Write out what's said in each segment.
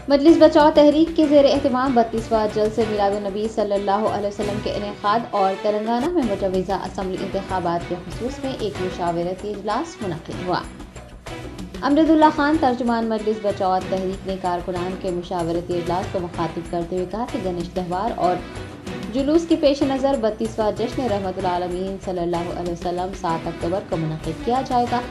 मजलिस बचाओ तहरीक के ज़ेर एहतमाम 32वां जलसे मिलादुन्नबी सल्लल्लाहु अलैहि वसल्लम के इनेकाद और तेलंगाना में मुजव्वज़ा असम्बली इंतखाबात के खुसूस में एक मुशावरती इजलास मुनक़िद हुआ। अमजदुल्ला खान तर्जुमान मजलिस बचाओ तहरीक ने कारकुनान के मुशावरती इजलास को मुखातिब करते हुए कहा कि गणेश त्यौहार और जुलूस के पेश नज़र 32वां जश्न रहमतुल आलमीन सल्लल्लाहु अलैहि वसल्लम 7 अक्टूबर को मुनक़िद किया जाएगा।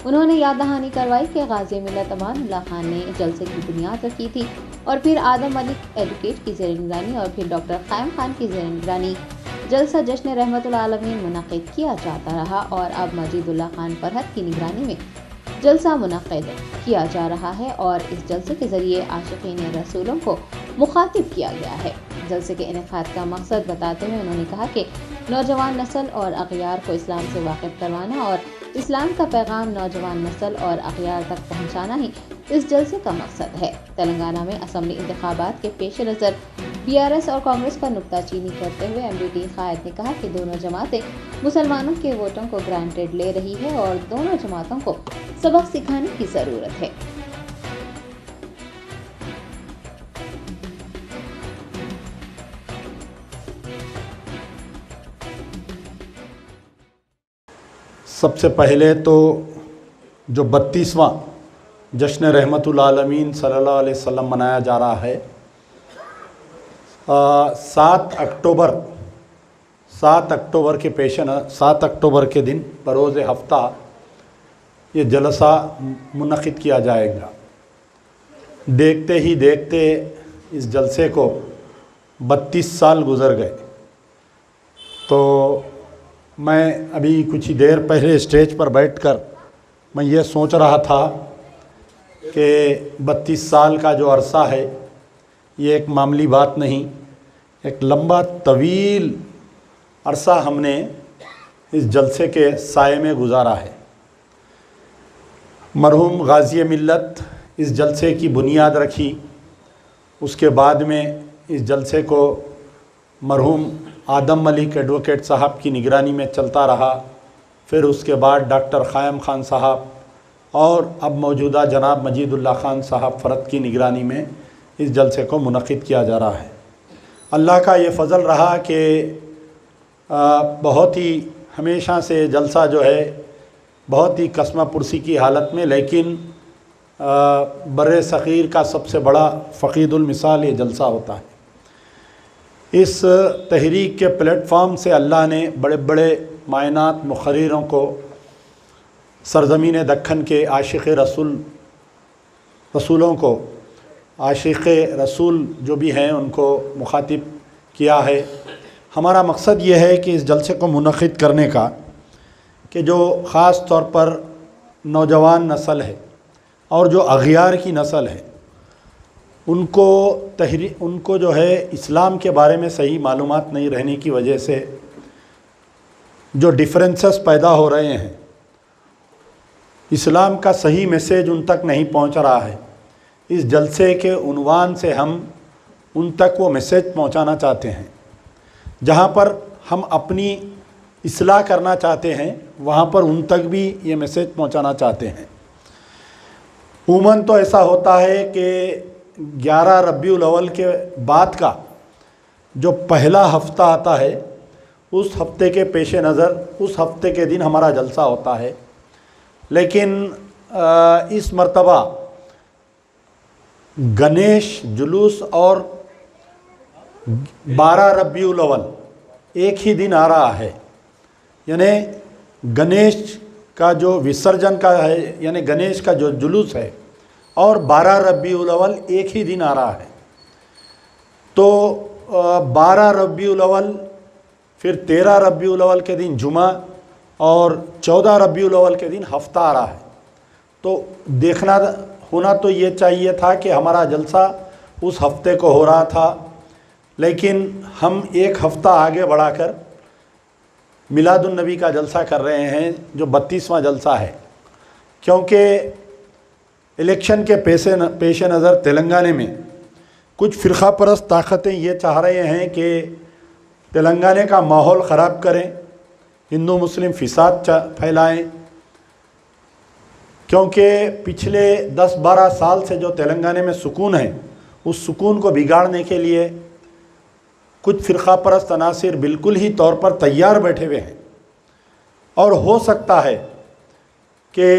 उन्होंने याद दहानी करवाई कि गाज़ी मिल्लत अमानुल्लाह खान ने जलसे की बुनियाद रखी थी और फिर आदम मलिक एडवोकेट की ज़ेर निगरानी और फिर डॉक्टर क़ायम खान की ज़ेर निगरानी जलसा जश्न रहमतुल आलमीन मुनक़िद किया जाता रहा और अब मजीदुल्लाह खान फरहत की निगरानी में जलसा मुनक़िद किया जा रहा है और इस जलसे के ज़रिए आशिक़ीन रसूलों को मुखातिब किया गया है। जलसे के इनेकाद का मकसद बताते हुए उन्होंने कहा कि नौजवान नस्ल और अग़यार को इस्लाम से वाकिफ़ करवाना और इस्लाम का पैगाम नौजवान नस्ल और अग़यार तक पहुँचाना ही इस जलसे का मकसद है। तेलंगाना में असम्बली इंतखाबात के पेश नज़र BRS और कांग्रेस पर नुक्ताचीनी करते हुए MDT क़ायद ने कहा कि दोनों जमातें मुसलमानों के वोटों को ग्रांटेड ले रही है और दोनों जमातों को सबक सिखाने की ज़रूरत है। सबसे पहले तो जो 32वां जश्न रहमतुल आलमीन सल्लल्लाहु अलैहि वसल्लम मनाया जा रहा है 7 अक्टूबर के 7 अक्टूबर के दिन बरोज़ हफ्ता ये जलसा मुनक़िद किया जाएगा। देखते ही देखते इस जलसे को 32 साल गुज़र गए। तो मैं अभी कुछ ही देर पहले स्टेज पर बैठकर मैं ये सोच रहा था कि 32 साल का जो अरसा है ये एक मामूली बात नहीं, एक लंबा तवील अरसा हमने इस जलसे के साए में गुजारा है। मरहूम गाज़ी मिल्लत इस जलसे की बुनियाद रखी, उसके बाद में इस जलसे को मरहूम आदम मलिक एडवोकेट साहब की निगरानी में चलता रहा, फिर उसके बाद डॉक्टर क़ायम खान साहब और अब मौजूदा जनाब मजीदुल्लाह खान साहब फ़रत की निगरानी में इस जलसे को मुनक़िद किया जा रहा है। अल्लाह का ये फ़ज़ल रहा कि बहुत ही हमेशा से जलसा जो है बहुत ही कस्मा पुरसी की हालत में, लेकिन बर्रे सग़ीर का सबसे बड़ा फ़क़ीदुल मिसाल ये जलसा होता है। इस तहरीक के प्लेटफॉर्म से अल्लाह ने बड़े बड़े मायनात मुक़र्रिरों को सरज़मीन दक्खन के आशिक़ रसूलों को आशिक़ रसूल जो भी हैं उनको मुखातिब किया है। हमारा मकसद ये है कि इस जलसे को मुनक़िद करने का कि जो ख़ास तौर पर नौजवान नस्ल है और जो अग़यार की नस्ल है उनको जो है इस्लाम के बारे में सही मालूमात नहीं रहने की वजह से जो डिफरेंसेस पैदा हो रहे हैं, इस्लाम का सही मैसेज उन तक नहीं पहुंच रहा है। इस जलसे के उन्वान से हम उन तक वो मैसेज पहुंचाना चाहते हैं। जहां पर हम अपनी इस्लाह करना चाहते हैं वहां पर उन तक भी ये मैसेज पहुंचाना चाहते हैं। उमूमन तो ऐसा होता है कि 11 रबीउल अव्वल के बाद का जो पहला हफ्ता आता है उस हफ्ते के पेश नज़र उस हफ्ते के दिन हमारा जलसा होता है, लेकिन इस मर्तबा गणेश जुलूस और 12 रबीउल अव्वल एक ही दिन आ रहा है। यानी गणेश का जो विसर्जन का है, यानी गणेश का जो जुलूस है और 12 रबीउल अव्वल एक ही दिन आ रहा है। तो 12 रबीउल अव्वल, फिर 13 रबीउल अव्वल के दिन जुमा और 14 रबीउल अव्वल के दिन हफ्ता आ रहा है। तो देखना होना तो ये चाहिए था कि हमारा जलसा उस हफ्ते को हो रहा था, लेकिन हम एक हफ्ता आगे बढ़ाकर मिलादुन्नबी का जलसा कर रहे हैं जो 32वां जलसा है। क्योंकि इलेक्शन के पेश नज़र तेलंगाना में कुछ फ़िरक़ा परस्त ताकतें ये चाह रहे हैं कि तेलंगाना का माहौल ख़राब करें, हिंदू मुस्लिम फ़िसाद फैलाएं। क्योंकि पिछले 10-12 साल से जो तेलंगाना में सुकून है उस सुकून को बिगाड़ने के लिए कुछ फ़िरक़ा परस्त अनासिर बिल्कुल ही तौर पर तैयार बैठे हुए हैं। और हो सकता है कि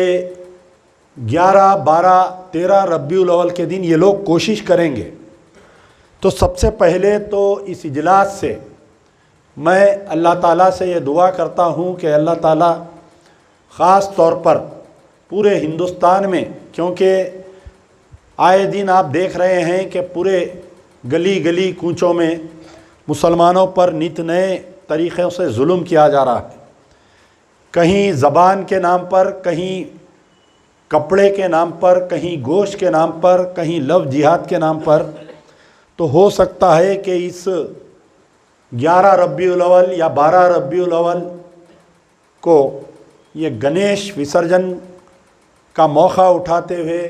11, 12, 13 रबीउल अव्वल के दिन ये लोग कोशिश करेंगे। तो सबसे पहले तो इस इजलास से मैं अल्लाह ताला से ये दुआ करता हूँ कि अल्लाह ताला ख़ास तौर पर पूरे हिंदुस्तान में, क्योंकि आए दिन आप देख रहे हैं कि पूरे गली गली कूचों में मुसलमानों पर नित नए तरीक़ों से जुल्म किया जा रहा है। कहीं ज़बान के नाम पर, कहीं कपड़े के नाम पर, कहीं गोश्त के नाम पर, कहीं लव जिहाद के नाम पर। तो हो सकता है कि इस 11 रबीउल अव्वल या 12 रबीउल अव्वल को ये गणेश विसर्जन का मौका उठाते हुए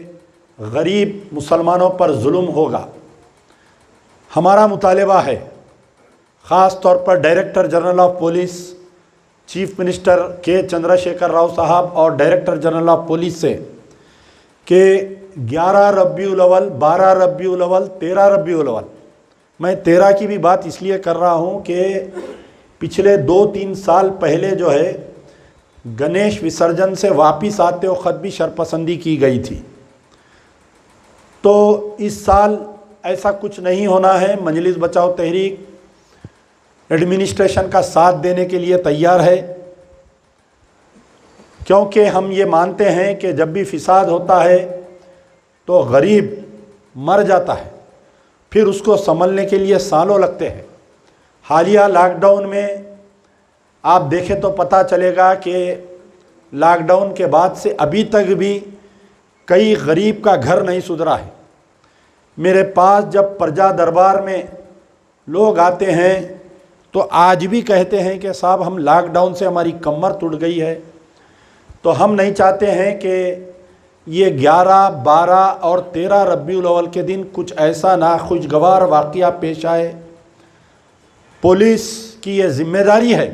गरीब मुसलमानों पर जुल्म होगा। हमारा मुतालबा है ख़ास तौर पर director general of police, chief minister के चंद्रशेखर राव साहब और डायरेक्टर जनरल ऑफ पुलिस से कि 11 रबीउल अव्वल, 12 रबीउल अव्वल, 13 रबीउल अव्वल, मैं 13 की भी बात इसलिए कर रहा हूँ कि पिछले 2-3 साल पहले जो है गणेश विसर्जन से वापस आते वक्त भी शरपसंदी की गई थी। तो इस साल ऐसा कुछ नहीं होना है। मजलिस बचाओ तहरीक एडमिनिस्ट्रेशन का साथ देने के लिए तैयार है, क्योंकि हम ये मानते हैं कि जब भी फिसाद होता है तो गरीब मर जाता है, फिर उसको संभलने के लिए सालों लगते हैं। हालिया लॉकडाउन में आप देखें तो पता चलेगा कि लॉकडाउन के बाद से अभी तक भी कई गरीब का घर नहीं सुधरा है। मेरे पास जब प्रजा दरबार में लोग आते हैं तो आज भी कहते हैं कि साहब हम लॉकडाउन से हमारी कमर टूट गई है। तो हम नहीं चाहते हैं कि ये 11, 12 और 13 रबीउल अव्वल के दिन कुछ ऐसा नाखुशगवार वाक़या पेश आए। पुलिस की ये ज़िम्मेदारी है।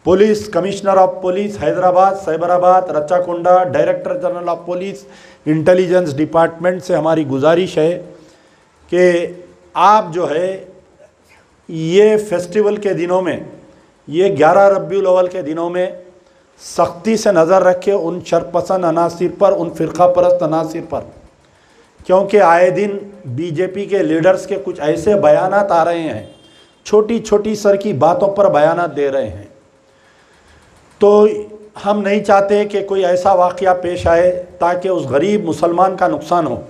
Police commissioner of police Hyderabad, Cyberabad, Rachakonda, director general of police, intelligence department से हमारी गुजारिश है कि आप जो है ये फेस्टिवल के दिनों में, ये 11 रबीउल अव्वल के दिनों में सख्ती से नज़र रखें उन शरपसंद अनासिर पर, उन फ़िरक़ा परस्त अनासिर पर, क्योंकि आए दिन बीजेपी के लीडर्स के कुछ ऐसे बयानात आ रहे हैं, छोटी छोटी सर की बातों पर बयानात दे रहे हैं। तो हम नहीं चाहते कि कोई ऐसा वाक़या पेश आए ताकि उस गरीब मुसलमान का नुकसान हो।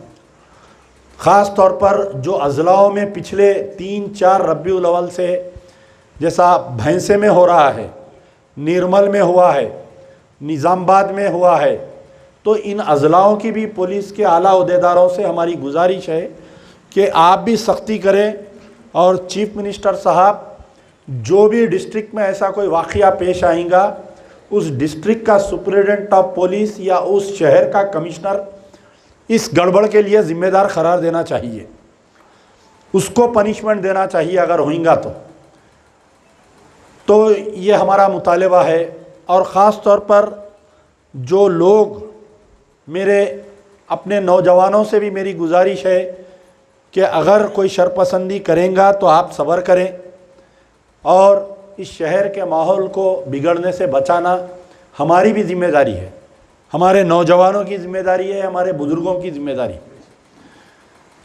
ख़ास तौर पर जो अज़लाओं में पिछले 3-4 रबीउल अव्वल से, जैसा भैंसे में हो रहा है, निर्मल में हुआ है, निज़ामाबाद में हुआ है, तो इन अज़लाओं की भी पुलिस के आला अहदेदारों से हमारी गुजारिश है कि आप भी सख्ती करें और चीफ मिनिस्टर साहब जो भी डिस्ट्रिक्ट में ऐसा कोई वाक़या पेश आएगा उस डिस्ट्रिक्ट का सुपरिटेंडेंट ऑफ पुलिस या उस शहर का कमिश्नर इस गड़बड़ के लिए ज़िम्मेदार करार देना चाहिए, उसको पनिशमेंट देना चाहिए अगर होगा तो ये हमारा मुतालबा है। और ख़ास तौर पर जो लोग, मेरे अपने नौजवानों से भी मेरी गुजारिश है कि अगर कोई शरपसंदी करेगा तो आप सब्र करें और इस शहर के माहौल को बिगड़ने से बचाना हमारी भी ज़िम्मेदारी है, हमारे नौजवानों की ज़िम्मेदारी है, हमारे बुज़ुर्गों की ज़िम्मेदारी।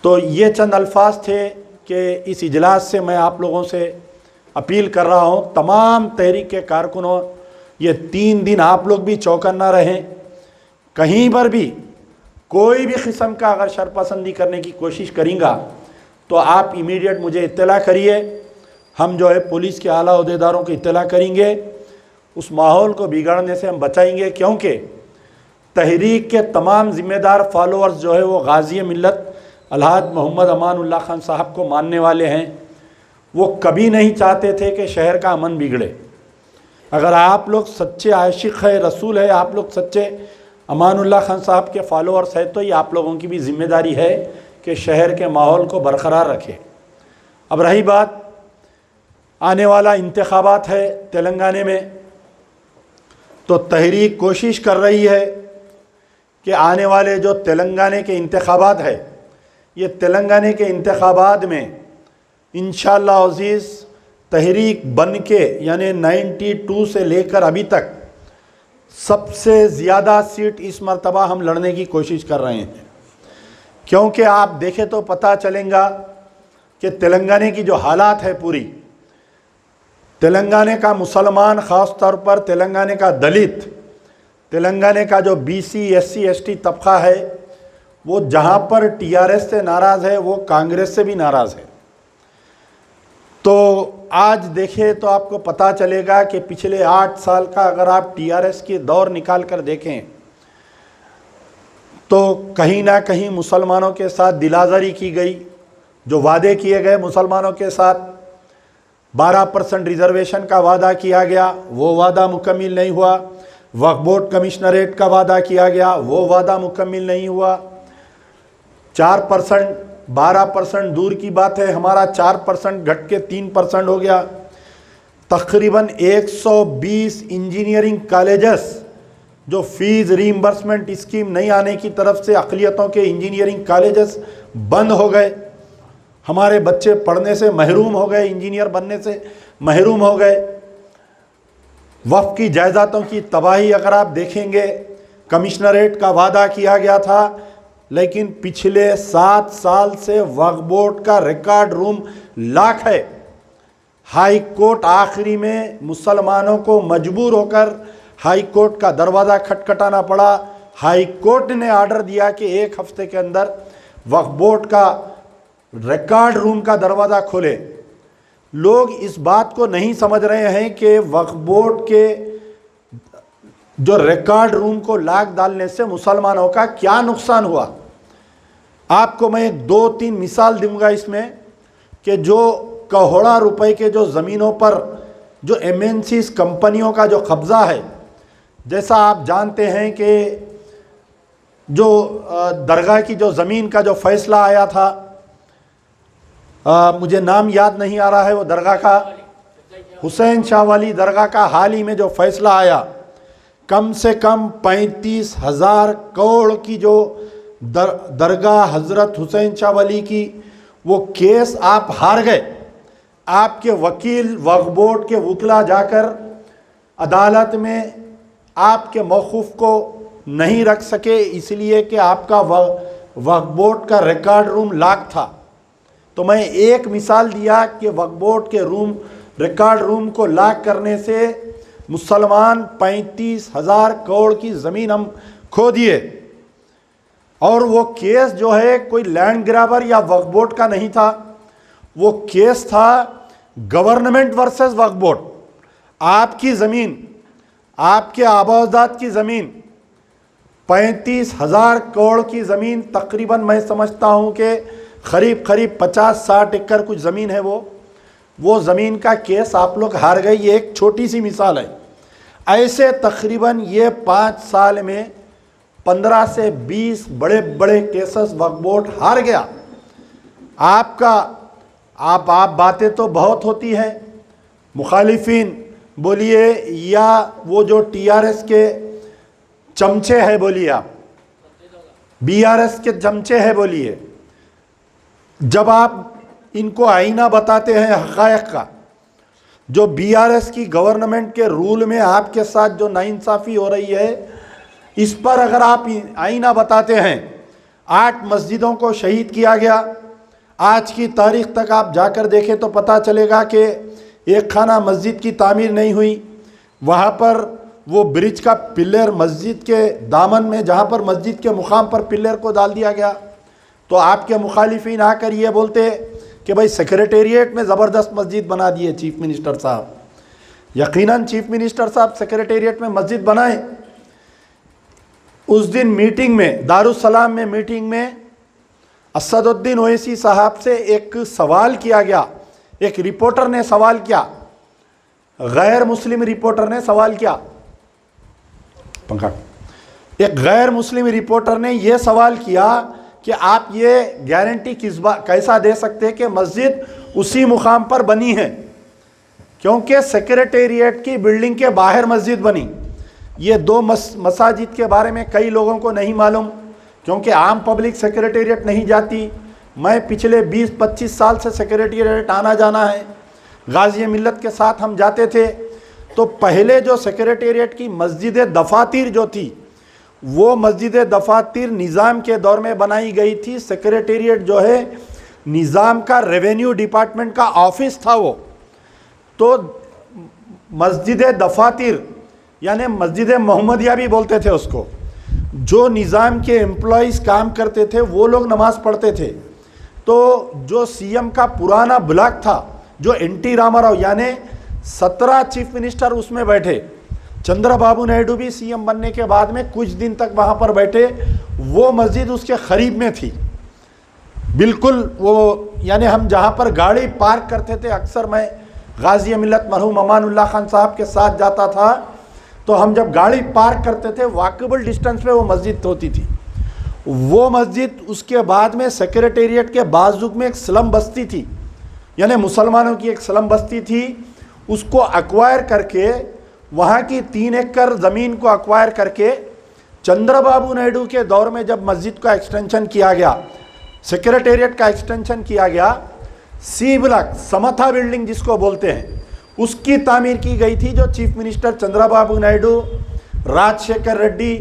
तो ये चंद अल्फाज थे कि इस इजलास से मैं आप लोगों से अपील कर रहा हूँ, तमाम तहरीक के कारकुनों, ये 3 दिन आप लोग भी चौकन्ना रहें। कहीं पर भी कोई भी किस्म का अगर शरपसंदी करने की कोशिश करेंगा तो आप इमीडिएट मुझे इत्तला करिए, हम जो है पुलिस के आला अहदेदारों को इत्तला करेंगे, उस माहौल को बिगाड़ने से हम बचाएंगे। क्योंकि तहरीक के तमाम ज़िम्मेदार फॉलोअर्स जो है वो गाज़ी मिल्लत अलहाज मोहम्मद अमानुल्लाह खान साहब को मानने वाले हैं। वो कभी नहीं चाहते थे कि शहर का अमन बिगड़े। अगर आप लोग सच्चे आशिक है रसूल है, आप लोग सच्चे अमानुल्लाह खान साहब के फॉलोअर्स है, तो ये आप लोगों की भी ज़िम्मेदारी है कि शहर के माहौल को बरकरार रखें। अब रही बात, आने वाला इंतखाबात है तेलंगाना में, तो तहरीक कोशिश कर रही है कि आने वाले जो तेलंगाना के इंतखाबात है ये तेलंगाना के इंतखाबात में इंशाअल्लाह अज़ीज़ तहरीक बन के यानी 92 से लेकर अभी तक सबसे ज़्यादा सीट इस मरतबा हम लड़ने की कोशिश कर रहे हैं। क्योंकि आप देखें तो पता चलेगा कि तेलंगाना की जो हालात है पूरी, तेलंगाना का मुसलमान ख़ास तौर पर तेलंगाना का दलित, तेलंगाना का जो BC SC ST तबका है, वो जहाँ पर TRS से नाराज़ है वो कांग्रेस से भी नाराज़ है। तो आज देखें तो आपको पता चलेगा कि पिछले 8 साल का अगर आप TRS की दौर निकाल कर देखें तो कहीं ना कहीं मुसलमानों के साथ दिलाज़री की गई। जो वादे किए गए मुसलमानों के साथ 12% रिजर्वेशन का वादा किया गया, वो वादा मुकम्मिल नहीं हुआ। वक्फ बोर्ड कमिश्नरेट का वादा किया गया, वो वादा मुकम्मिल नहीं हुआ। 4% 12% दूर की बात है, हमारा 4% घट के 3% हो गया। तकरीबन 120 इंजीनियरिंग कॉलेजेस जो फ़ीस रीइंबर्समेंट स्कीम नहीं आने की तरफ से अक़लियतों के इंजीनियरिंग कॉलेजेस बंद हो गए। हमारे बच्चे पढ़ने से महरूम हो गए, इंजीनियर बनने से महरूम हो गए। वक्फ की जायदादों की तबाही अगर आप देखेंगे, कमिश्नरेट का वादा किया गया था, लेकिन पिछले 7 साल से वक्फ बोर्ड का रिकॉर्ड रूम लॉक है। हाई कोर्ट आखिरी में मुसलमानों को मजबूर होकर हाई कोर्ट का दरवाज़ा खटखटाना पड़ा। हाई कोर्ट ने आर्डर दिया कि 1 हफ्ते के अंदर वक्फ बोर्ड का रिकॉर्ड रूम का दरवाज़ा खोले। लोग इस बात को नहीं समझ रहे हैं कि वक्फ बोर्ड के जो रिकॉर्ड रूम को लॉक डालने से मुसलमानों का क्या नुकसान हुआ। आपको मैं 2-3 मिसाल दूंगा इसमें कि जो करोड़ों रुपए के जो ज़मीनों पर जो MNCs कंपनियों का जो कब्ज़ा है, जैसा आप जानते हैं कि जो दरगाह की जो ज़मीन का जो फ़ैसला आया था, मुझे नाम याद नहीं आ रहा है वो दरगाह का, हुसैन शाह वाली दरगाह का हाल ही में जो फ़ैसला आया, कम से कम 35,000 करोड़ की जो दरगाह हज़रत हुसैन शाह वली की, वो केस आप हार गए। आपके वकील वक्फ बोर्ड के वकला जाकर अदालत में आपके मौक़ूफ़ को नहीं रख सके, इसलिए कि आपका वक्फ बोर्ड का रिकॉर्ड रूम लॉक था। तो मैं एक मिसाल दिया कि वक्फ बोर्ड के रिकॉर्ड रूम को लॉक करने से मुसलमान 35,000 करोड़ की ज़मीन हम खो दिए। और वो केस जो है कोई लैंड ग्रैबर या वक्फ बोर्ड का नहीं था, वो केस था गवर्नमेंट वर्सेस वक्फ बोर्ड। आपकी ज़मीन, आपके आबादात की ज़मीन, 35,000 करोड़ की ज़मीन, तकरीबन मैं समझता हूँ कि करीब 50-60 एकड़ कुछ ज़मीन है। वो ज़मीन का केस आप लोग हार गए। ये एक छोटी सी मिसाल है। ऐसे तकरीबन ये 5 साल में 15 से 20 बड़े बड़े केसेस वक्फ बोर्ड हार गया। आप बातें तो बहुत होती हैं, मुखालिफिन बोलिए या वो जो TRS के चमचे हैं बोलिए, आप BRS के चमचे हैं बोलिए, जब आप इनको आईना बताते हैं हक़ाइक़ का, जो BRS की गवर्नमेंट के रूल में आपके साथ जो नाइंसाफ़ी हो रही है, इस पर अगर आप आईना बताते हैं। 8 मस्जिदों को शहीद किया गया। आज की तारीख़ तक आप जाकर देखें तो पता चलेगा कि एक खाना मस्जिद की तामीर नहीं हुई। वहाँ पर वो ब्रिज का पिलर मस्जिद के दामन में, जहाँ पर मस्जिद के मुकाम पर पिलर को डाल दिया गया। तो आपके मुखालिफिन आकर ये बोलते कि भाई सेक्रेटेरिएट में ज़बरदस्त मस्जिद बना दिए चीफ मिनिस्टर साहब। यकीनन चीफ मिनिस्टर साहब सेक्रेटेरिएट में मस्जिद बनाए। उस दिन मीटिंग में, दारुस्सलाम में मीटिंग में असदुद्दीन ओवैसी साहब से एक सवाल किया गया। एक रिपोर्टर ने सवाल किया, गैर मुस्लिम रिपोर्टर ने सवाल किया, पंखा, एक गैर मुस्लिम रिपोर्टर ने यह सवाल किया कि आप ये गारंटी कैसा दे सकते हैं कि मस्जिद उसी मुकाम पर बनी है, क्योंकि सेक्रेटेरिएट की बिल्डिंग के बाहर मस्जिद बनी। ये 2 मसाजिद के बारे में कई लोगों को नहीं मालूम, क्योंकि आम पब्लिक सेक्रेटेरिएट नहीं जाती। मैं पिछले 20-25 साल से सेक्रेटेरिएट आना जाना है, गाज़ी मिल्लत के साथ हम जाते थे। तो पहले जो सेक्रेटेरिएट की मस्जिद दफातिर जो थी, वो मस्जिद दफातिर निज़ाम के दौर में बनाई गई थी। सेक्रेटेरिएट जो है निज़ाम का रेवेन्यू डिपार्टमेंट का ऑफिस था वो। तो मस्जिद दफातिर यानी मस्जिद मोहम्मदिया भी बोलते थे उसको, जो निज़ाम के एम्प्लॉइज़ काम करते थे वो लोग नमाज़ पढ़ते थे। तो जो सीएम का पुराना ब्लॉक था, जो एनटी रामाराव यानी 17 चीफ मिनिस्टर उसमें बैठे, चंद्रबाबू नायडू भी सीएम बनने के बाद में कुछ दिन तक वहाँ पर बैठे, वो मस्जिद उसके करीब में थी बिल्कुल। वो यानी हम जहाँ पर गाड़ी पार्क करते थे, अक्सर मैं गाज़ी मिल्लत मरहूम अमानुल्लाह खान साहब के साथ जाता था, तो हम जब गाड़ी पार्क करते थे वॉकेबल डिस्टेंस पे वो मस्जिद होती थी। वो मस्जिद उसके बाद में सेक्रेटेरिएट के बाजू में एक स्लम बस्ती थी, यानी मुसलमानों की एक स्लम बस्ती थी, उसको अक्वायर करके, वहाँ की 3 एकड़ ज़मीन को अक्वायर करके चंद्रबाबू नायडू के दौर में जब मस्जिद का एक्सटेंशन किया गया, सेक्रेटेरिएट का एक्सटेंशन किया गया, सी ब्लॉक समथा बिल्डिंग जिसको बोलते हैं, उसकी तामीर की गई थी। जो चीफ मिनिस्टर चंद्रबाबू नायडू, राजशेखर रेड्डी,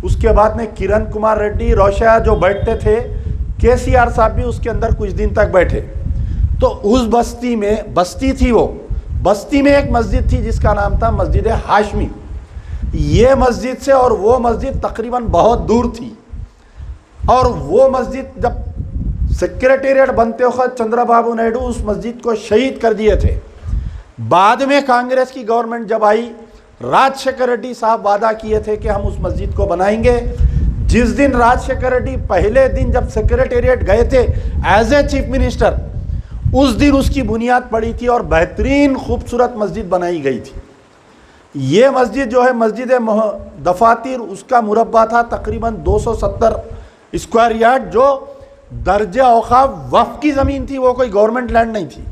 उसके बाद में किरण कुमार रेड्डी, रोशया जो बैठते थे, केसीआर साहब भी उसके अंदर कुछ दिन तक बैठे। तो उस बस्ती में बस्ती थी, वो बस्ती में एक मस्जिद थी जिसका नाम था मस्जिद हाशमी। ये मस्जिद से और वो मस्जिद तकरीबन बहुत दूर थी। और वो मस्जिद जब सेक्रेटेरिएट बनते वक्त चंद्रबाबू नायडू उस मस्जिद को शहीद कर दिए थे। बाद में कांग्रेस की गवर्नमेंट जब आई, राजशेखर रेड्डी साहब वादा किए थे कि हम उस मस्जिद को बनाएंगे। जिस दिन राजशेखर रेड्डी पहले दिन जब सेक्रेटेरिएट गए थे एज ए चीफ मिनिस्टर, उस दिन उसकी बुनियाद पड़ी थी और बेहतरीन खूबसूरत मस्जिद बनाई गई थी। ये मस्जिद जो है मस्जिद दफातिर, उसका मुरब्बा था तकरीबन 270 स्क्वायर यार्ड, जो दर्जा औकाफ वफ़ की ज़मीन थी, वो कोई गवर्नमेंट लैंड नहीं थी।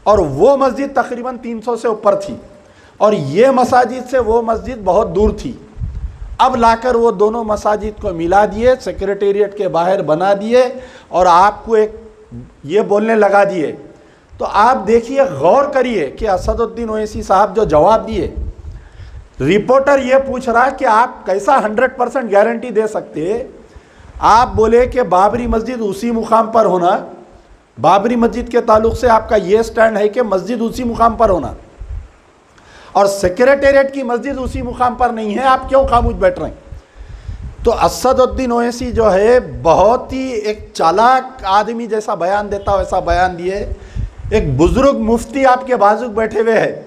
और वो मस्जिद तकरीबन 300 से ऊपर थी, और ये मसाजिद से वो मस्जिद बहुत दूर थी। अब लाकर वो दोनों मसाजिद को मिला दिए, सेक्रेटेरिएट के बाहर बना दिए, और आपको एक ये बोलने लगा दिए। तो आप देखिए, गौर करिए कि असदुद्दीन ओवैसी साहब जो जवाब दिए, रिपोर्टर ये पूछ रहा है कि आप कैसा 100% गारंटी दे सकते। आप बोले कि बाबरी मस्जिद उसी मुकाम पर होना, बाबरी मस्जिद के ताल्लुक से आपका ये स्टैंड है कि मस्जिद उसी मुकाम पर होना, और सेक्रेटेरिएट की मस्जिद उसी मुकाम पर नहीं है, आप क्यों खामोश बैठ रहे हैं? तो असदुद्दीन ओवैसी जो है बहुत ही एक चालाक आदमी जैसा बयान देता वैसा बयान दिए। एक बुजुर्ग मुफ्ती आपके बाजू बैठे हुए हैं,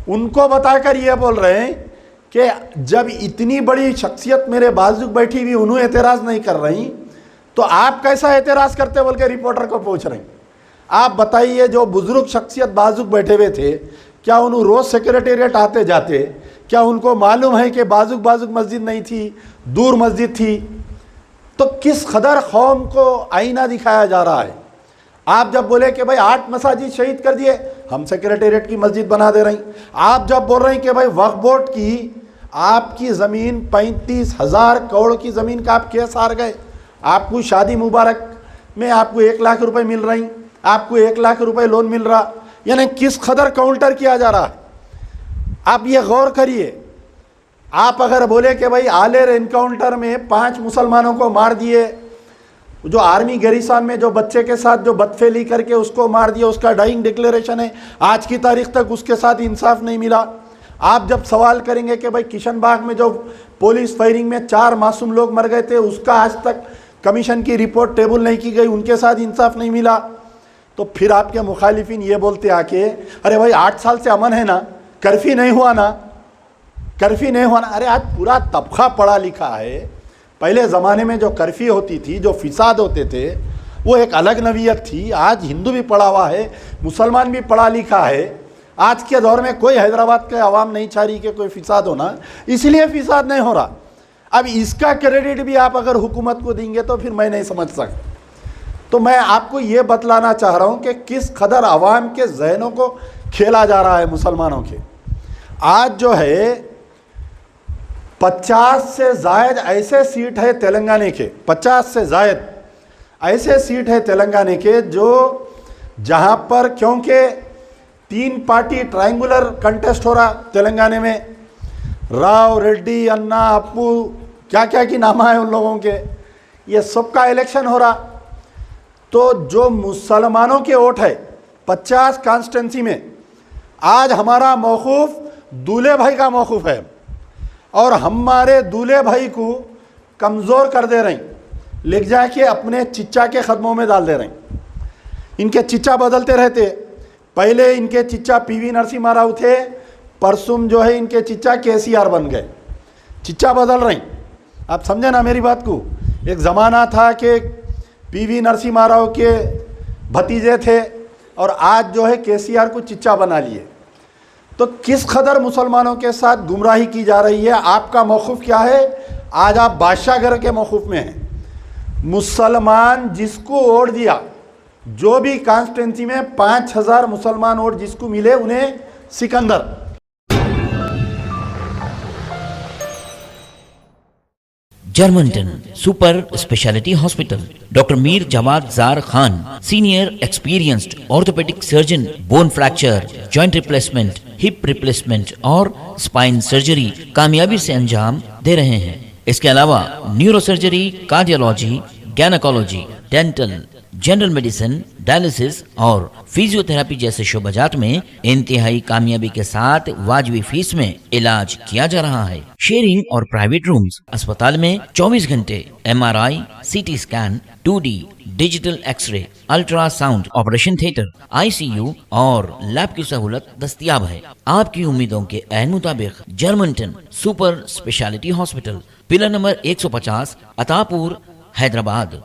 उनको बताकर ये बोल रहे हैं कि जब इतनी बड़ी शख्सियत मेरे बाजू बैठी हुई उन्हें एतराज़ नहीं कर रही, तो आप कैसा एतराज़ करते बोल के रिपोर्टर को पूछ रहे हैं। आप बताइए, जो बुजुर्ग शख्सियत बाजू बैठे हुए थे, क्या उन्होंने रोज़ सेक्रेटेरिएट आते जाते? क्या उनको मालूम है कि बाजुक मस्जिद नहीं थी, दूर मस्जिद थी? तो किस कदर कौम को आईना दिखाया जा रहा है। आप जब बोले कि भाई 8 मसाजिद शहीद कर दिए, हम सेक्रेटेरिएट की मस्जिद बना दे रही। आप जब बोल रहे हैं कि भाई वक्फ बोर्ड की आपकी ज़मीन 35,000 करोड़ की ज़मीन का आप केस हार गए, आपको शादी मुबारक में आपको 1 लाख रुपए मिल रही, आपको 1 लाख रुपए लोन मिल रहा, यानी किस कदर काउंटर किया जा रहा है। आप ये गौर करिए। आप अगर बोले कि भाई आलेर एनकाउंटर में 5 मुसलमानों को मार दिए, जो आर्मी गैरिसान में जो बच्चे के साथ जो बदफेली करके उसको मार दिया, उसका डाइंग डिक्लेरेशन है, आज की तारीख तक उसके साथ इंसाफ नहीं मिला। आप जब सवाल करेंगे कि भाई किशनबाग में जो पुलिस फायरिंग में 4 मासूम लोग मर गए थे, उसका आज तक कमीशन की रिपोर्ट टेबल नहीं की गई, उनके साथ इंसाफ नहीं मिला, तो फिर आपके मुखालिफिन ये बोलते आके, अरे भाई 8 साल से अमन है ना, कर्फ्यू नहीं हुआ ना, कर्फ्यू नहीं हुआ ना। अरे आज पूरा तबका पढ़ा लिखा है। पहले ज़माने में जो कर्फ्यू होती थी, जो फिसाद होते थे, वो एक अलग नवीयत थी। आज हिंदू भी पढ़ा हुआ है, मुसलमान भी पढ़ा लिखा है। आज के दौर में कोई हैदराबाद के आवाम नहीं चाह रही कि कोई फिसाद होना, इसलिए फिसाद नहीं हो रहा। अब इसका क्रेडिट भी आप अगर हुकूमत को देंगे तो फिर मैं नहीं समझ सकता। तो मैं आपको ये बतलाना चाह रहा हूँ कि किस कदर आवाम के जहनों को खेला जा रहा है मुसलमानों के। आज जो है 50 से ज़ायद ऐसे सीट है तेलंगाना के, 50 से ज़ायद। ऐसे सीट है तेलंगाना के जो जहाँ पर, क्योंकि 3 पार्टी ट्रायंगुलर कंटेस्ट हो रहा तेलंगाना में, राव, रेड्डी, अन्ना, अप्पू, क्या क्या की नाम है उन लोगों के, ये सबका इलेक्शन हो रहा। तो जो मुसलमानों के वोट है 50 कॉन्स्टिट्यूंसी में, आज हमारा मौकूफ दूल्हे भाई का मौकूफ है और हमारे दूल्हे भाई को कमज़ोर कर दे रहे हैं, लिख जाके अपने चिच्चा के कदमों में डाल दे रहे हैं। इनके चिच्चा बदलते रहते, पहले इनके चिच्चा पीवी नरसिम्हा राव थे, परसुम जो है इनके चिच्चा केसीआर बन गए, चिच्चा बदल रहे हैं। आप समझे ना मेरी बात को। एक ज़माना था कि पीवी नरसिम्हा राव के भतीजे थे और आज जो है केसीआर को चिच्चा बना लिए। तो किस कदर मुसलमानों के साथ गुमराही की जा रही है। आपका मौक़िफ़ क्या है? आज आप बादशाहगर के मौक़िफ़ में हैं। मुसलमान जिसको वोट दिया, जो भी कॉन्स्टिट्यूंसी में 5000 मुसलमान वोट जिसको मिले, उन्हें सिकंदर। जर्मनटन super speciality hospital, doctor Mir Jawad Zar Khan, senior experienced orthopaedic surgeon, bone fracture, joint replacement, hip replacement और स्पाइन सर्जरी कामयाबी से अंजाम दे रहे हैं। इसके अलावा neuro surgery, cardiology, gynaecology, dental, general medicine, dialysis और फिजियोथेरेपी जैसे शोबाजात में इंतहाई कामयाबी के साथ वाजबी फीस में इलाज किया जा रहा है। शेयरिंग और प्राइवेट रूम्स, अस्पताल में 24 घंटे MRI, CT scan, 2D digital x-ray, ultrasound, operation theatre, ICU और लैब की सहूलत दस्तयाब है। आपकी उम्मीदों के ऐन मुताबिक Germanton super speciality hospital, pillar number 150, Attapur, Hyderabad.